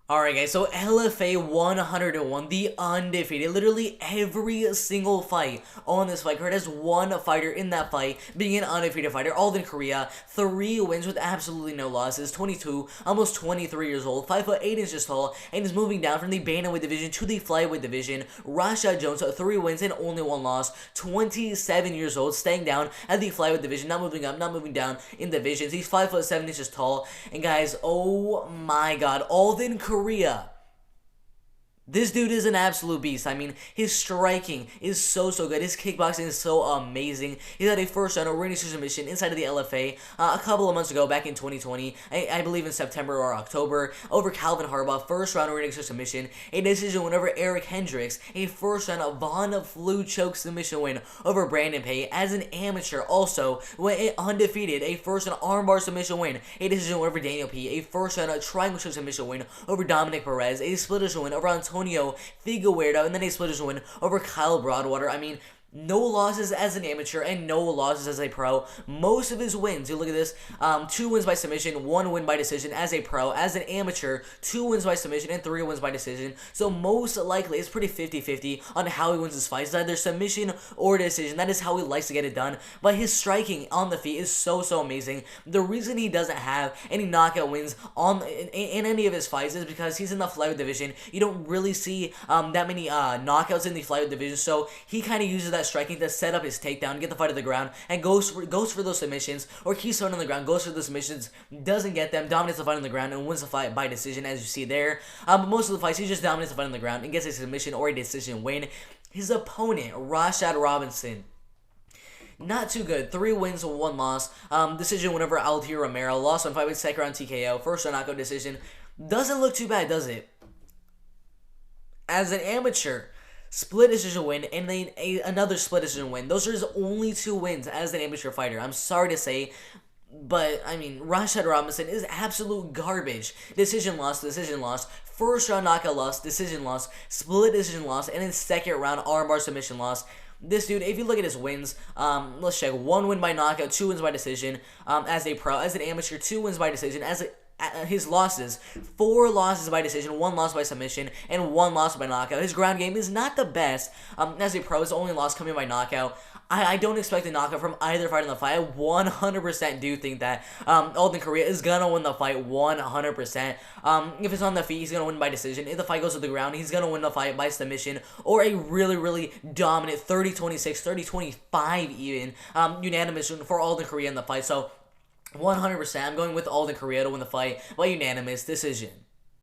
Alright guys, so LFA 101, the undefeated. Literally every single fight on this fight card has one fighter in that fight being an undefeated fighter. Alden, Coria, 3 wins with absolutely no losses, 22, almost 23 years old, 5'8" tall, and is moving down from the bantamweight division to the flyweight division. Rashaad Jones, 3 wins and only 1 loss, 27 years old, staying down at the flyweight division, not moving up, not moving down in divisions. He's 5'7" tall, and guys, oh my god, Alden, Coria. This dude is an absolute beast. I mean, his striking is so good. His kickboxing is so amazing. He had a first round winning submission inside of the LFA a couple of months ago, back in 2020. I believe in September or October, over Calvin Harbaugh. First round winning submission. A decision win over Eric Hendricks. A first round Von Flue choke submission win over Brandon Pay. As an amateur, also went undefeated. A first round armbar submission win. A decision win over Daniel P. A first round triangle choke submission win over Dominic Perez. A split decision win over Antonio Figueroa, and then a split win over Kyle Broadwater. I mean, no losses as an amateur and no losses as a pro. Most of his wins, you look at this, 2 wins by submission, 1 win by decision as a pro. As an amateur, 2 wins by submission and 3 wins by decision. So most likely, it's pretty 50-50 on how he wins his fights. It's either submission or decision. That is how he likes to get it done. But his striking on the feet is so amazing. The reason he doesn't have any knockout wins in any of his fights is because he's in the flyweight division. You don't really see that many knockouts in the flyweight division. So he kind of uses that striking to set up his takedown, get the fight to the ground, and goes for those submissions, or keeps fighting on the ground, goes for the submissions, doesn't get them, dominates the fight on the ground, and wins the fight by decision, as you see there. But most of the fights, he just dominates the fight on the ground and gets a submission or a decision win. His opponent, Rashaad Robinson, not too good. 3 wins, 1 loss. Decision win over Alden Romero. Lost on 5 second round TKO. First round knockout decision. Doesn't look too bad, does it? As an amateur, split decision win, and then another split decision win. Those are his only 2 wins as an amateur fighter. I'm sorry to say, but, I mean, Rashaad Robinson is absolute garbage. Decision loss, first round knockout loss, decision loss, split decision loss, and then second round armbar submission loss. This dude, if you look at his wins, let's check. 1 win by knockout, 2 wins by decision as a pro. As an amateur, 2 wins by decision. His losses, 4 losses by decision, 1 loss by submission, and 1 loss by knockout. His ground game is not the best. As a pro, his only loss coming by knockout. I don't expect a knockout from either fight in the fight. I 100% do think that Alden Coria is going to win the fight 100%. If it's on the feet, he's going to win by decision. If the fight goes to the ground, he's going to win the fight by submission or a really dominant 30-26, 30-25 even unanimous for Alden Coria in the fight. So 100%, I'm going with Alden Coria to win the fight by unanimous decision.